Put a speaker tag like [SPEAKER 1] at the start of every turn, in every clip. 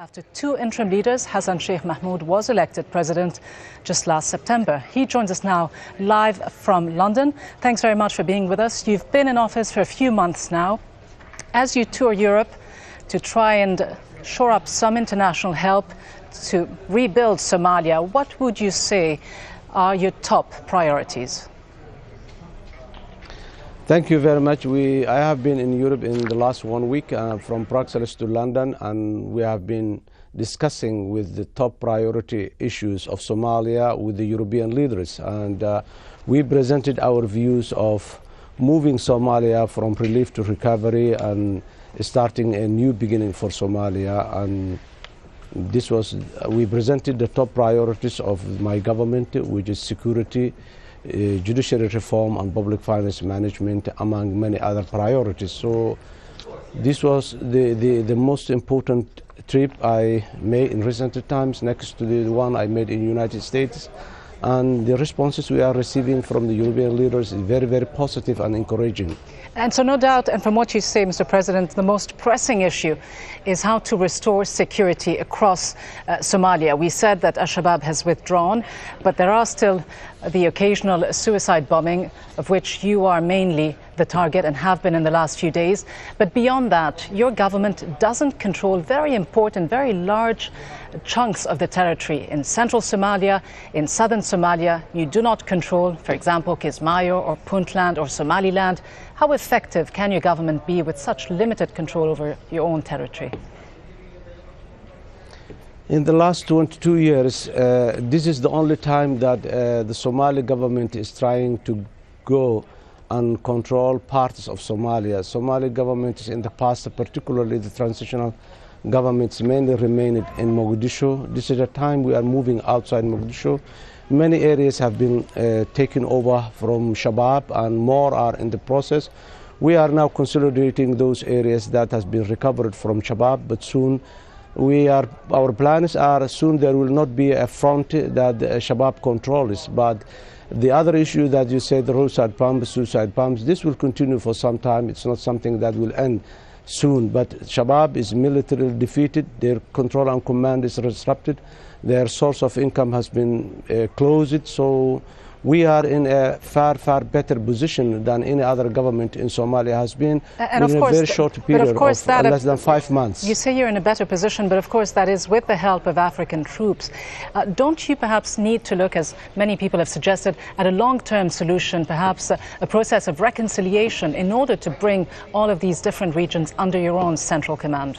[SPEAKER 1] After two interim leaders, Hassan Sheikh Mahmoud was elected president just last September. He joins us now live from London. Thanks very much for being with us. You've been in office for a few months now. As you tour Europe to try and shore up some international help to rebuild Somalia, what would you say are your top priorities?
[SPEAKER 2] Thank you very much. I have been in Europe in the last 1 week from Brussels to London, and we have been discussing with the top priority issues of Somalia with the European leaders. And we presented our views of moving Somalia from relief to recovery and starting a new beginning for Somalia. And we presented the top priorities of my government, which is security, judiciary reform and public finance management, among many other priorities. So this was the most important trip I made in recent times, next to the one I made in the United States. And the responses we are receiving from the European leaders is very, very positive and encouraging.
[SPEAKER 1] And so no doubt, and from what you say, Mr. President, the most pressing issue is how to restore security across Somalia. We said that Al-Shabaab has withdrawn, but there are still the occasional suicide bombing, of which you are mainly the target and have been in the last few days. But beyond that, your government doesn't control very important, very large chunks of the territory. In central Somalia, in southern Somalia, you do not control, for example, Kismayo or Puntland or Somaliland. How effective can your government be with such limited control over your own territory?
[SPEAKER 2] In the last 22 years, this is the only time that the Somali government is trying to go and control parts of Somalia. Somali governments in the past, particularly the transitional governments, mainly remained in Mogadishu. This is a time we are moving outside Mogadishu. Many areas have been taken over from Shabaab, and more are in the process. We are now consolidating those areas that has been recovered from Shabaab, but soon our plans are soon there will not be a front that Shabaab controls. But the other issue that you said, the roadside bombs, suicide bombs, this will continue for some time. It's not something that will end soon. But Shabaab is militarily defeated. Their control and command is disrupted. Their source of income has been closed. So we are in a far, far better position than any other government in Somalia has been in a very short period of less than 5 months.
[SPEAKER 1] You say you're in a better position, but of course that is with the help of African troops. Don't you perhaps need to look, as many people have suggested, at a long-term solution, perhaps a process of reconciliation in order to bring all of these different regions under your own central command?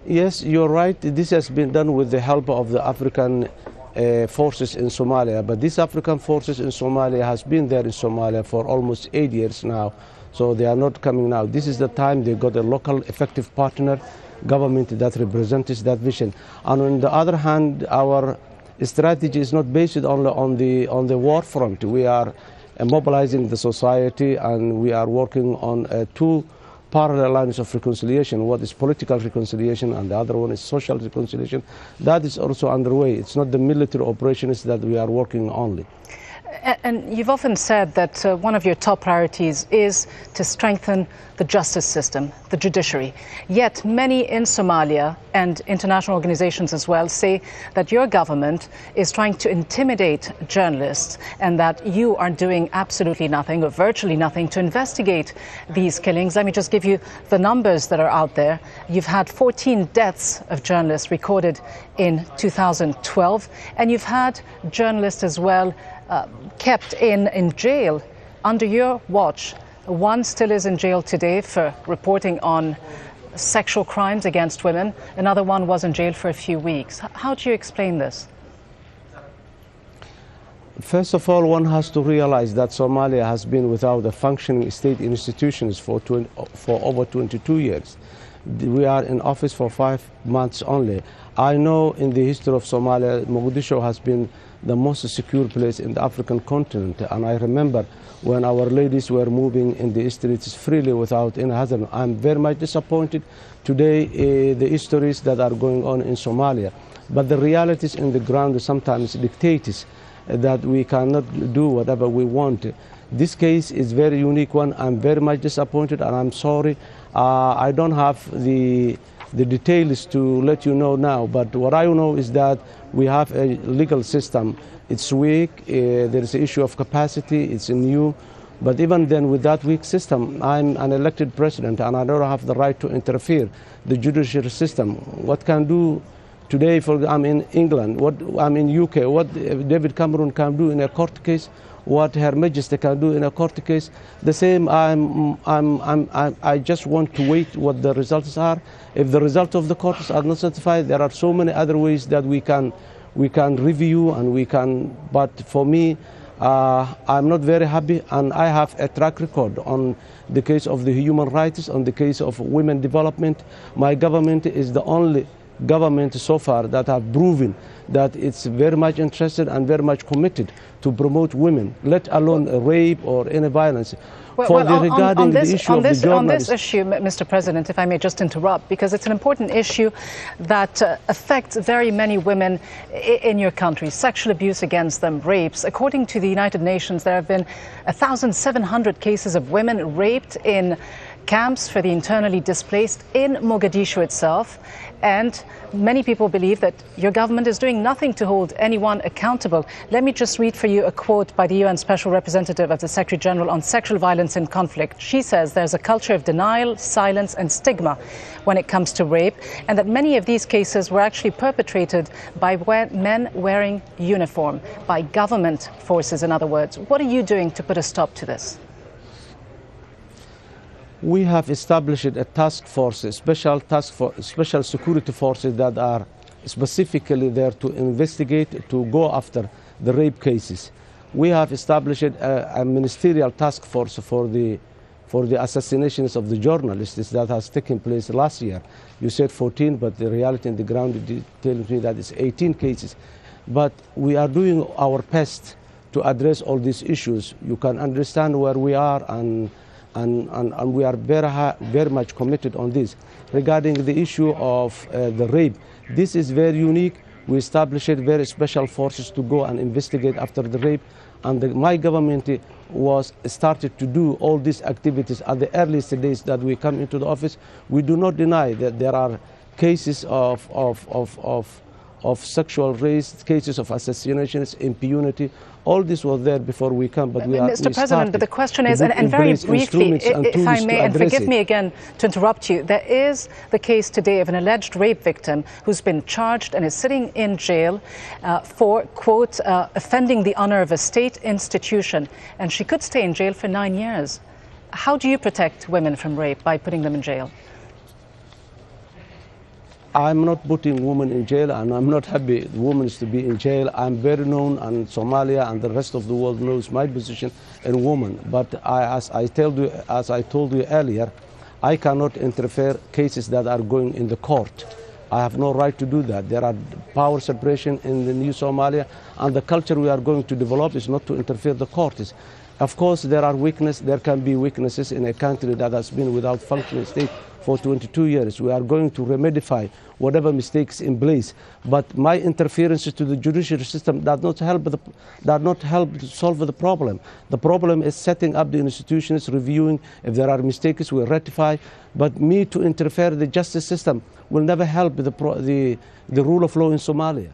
[SPEAKER 2] Yes, you're right. This has been done with the help of the African forces in Somalia, but these African forces in Somalia has been there in Somalia for almost 8 years now, so they are not coming now. This is the time they got a local effective partner government that represents that vision. And on the other hand, our strategy is not based only on the war front. We are mobilizing the society, and we are working on two parallel lines of reconciliation. One is political reconciliation and the other one is social reconciliation. That is also underway. It's not the military operations that we are working only.
[SPEAKER 1] And you've often said that one of your top priorities is to strengthen the justice system, the judiciary. Yet many in Somalia and international organizations as well say that your government is trying to intimidate journalists and that you are doing absolutely nothing or virtually nothing to investigate these killings. Let me just give you the numbers that are out there. You've had 14 deaths of journalists recorded in 2012, and you've had journalists as well kept in jail under your watch. One still is in jail today for reporting on sexual crimes against women. Another one was in jail for a few weeks. How do you explain this?
[SPEAKER 2] First of all, one has to realize that Somalia has been without a functioning state institutions for over 22 years. We are in office for 5 months only. I know in the history of Somalia, Mogadishu has been the most secure place in the African continent. And I remember when our ladies were moving in the streets freely without any hazard. I'm very much disappointed today the histories that are going on in Somalia. But the realities in the ground sometimes dictate that we cannot do whatever we want. This case is a very unique one. I'm very much disappointed and I'm sorry. I don't have the the details to let you know now, but what I know is that we have a legal system. It's weak, there is an issue of capacity, it's new, but even then with that weak system, I'm an elected president and I don't have the right to interfere the judiciary system. What can do today, I'm in England, what I'm in UK, what David Cameron can do in a court case, what Her Majesty can do in a court case. The same, I just want to wait what the results are. If the results of the courts are not satisfied, there are so many other ways that we can review and we can, but for me, I'm not very happy, and I have a track record on the case of the human rights, on the case of women development. My government is the only government so far that have proven that it's very much interested and very much committed to promote women, let alone rape or any violence.
[SPEAKER 1] On this issue, Mr. President, if I may just interrupt, because it's an important issue that affects very many women in your country, sexual abuse against them, rapes. According to the United Nations, there have been 1,700 cases of women raped in camps for the internally displaced in Mogadishu itself, and many people believe that your government is doing nothing to hold anyone accountable. Let me just read for you a quote by the UN Special Representative of the Secretary General on Sexual Violence in Conflict. She says there's a culture of denial, silence and stigma when it comes to rape, and that many of these cases were actually perpetrated by men wearing uniform, by government forces, in other words. What are you doing to put a stop to this?
[SPEAKER 2] We have established a task force, a special security forces that are specifically there to investigate, to go after the rape cases. We have established a ministerial task force for the assassinations of the journalists that has taken place last year. You said 14, but the reality in the ground is telling me that it's 18 cases. But we are doing our best to address all these issues. You can understand where we are, and we are very much committed on this. Regarding the issue of the rape, this is very unique. We established very special forces to go and investigate after the rape, and my government was started to do all these activities at the earliest days that we come into the office. We do not deny that there are cases of sexual rape, cases of assassinations, impunity. All this was there before we come, but
[SPEAKER 1] Mr. President, but the question is, and very briefly, if I may, and forgive me again to interrupt you, there is the case today of an alleged rape victim who's been charged and is sitting in jail for, quote, offending the honor of a state institution, and she could stay in jail for 9 years. How do you protect women from rape by putting them in jail?
[SPEAKER 2] I'm not putting women in jail, and I'm not happy women to be in jail. I'm very known, and Somalia and the rest of the world knows my position in women. But as I told you earlier, I cannot interfere cases that are going in the court. I have no right to do that. There are power separation in the new Somalia, and the culture we are going to develop is not to interfere the courts. Of course, there are weaknesses. There can be weaknesses in a country that has been without functioning state for 22 years. We are going to remedify whatever mistakes in place. But my interference to the judiciary system does not help to solve the problem. The problem is setting up the institutions, reviewing. If there are mistakes, we rectify. But me to interfere in the justice system will never help the rule of law in Somalia.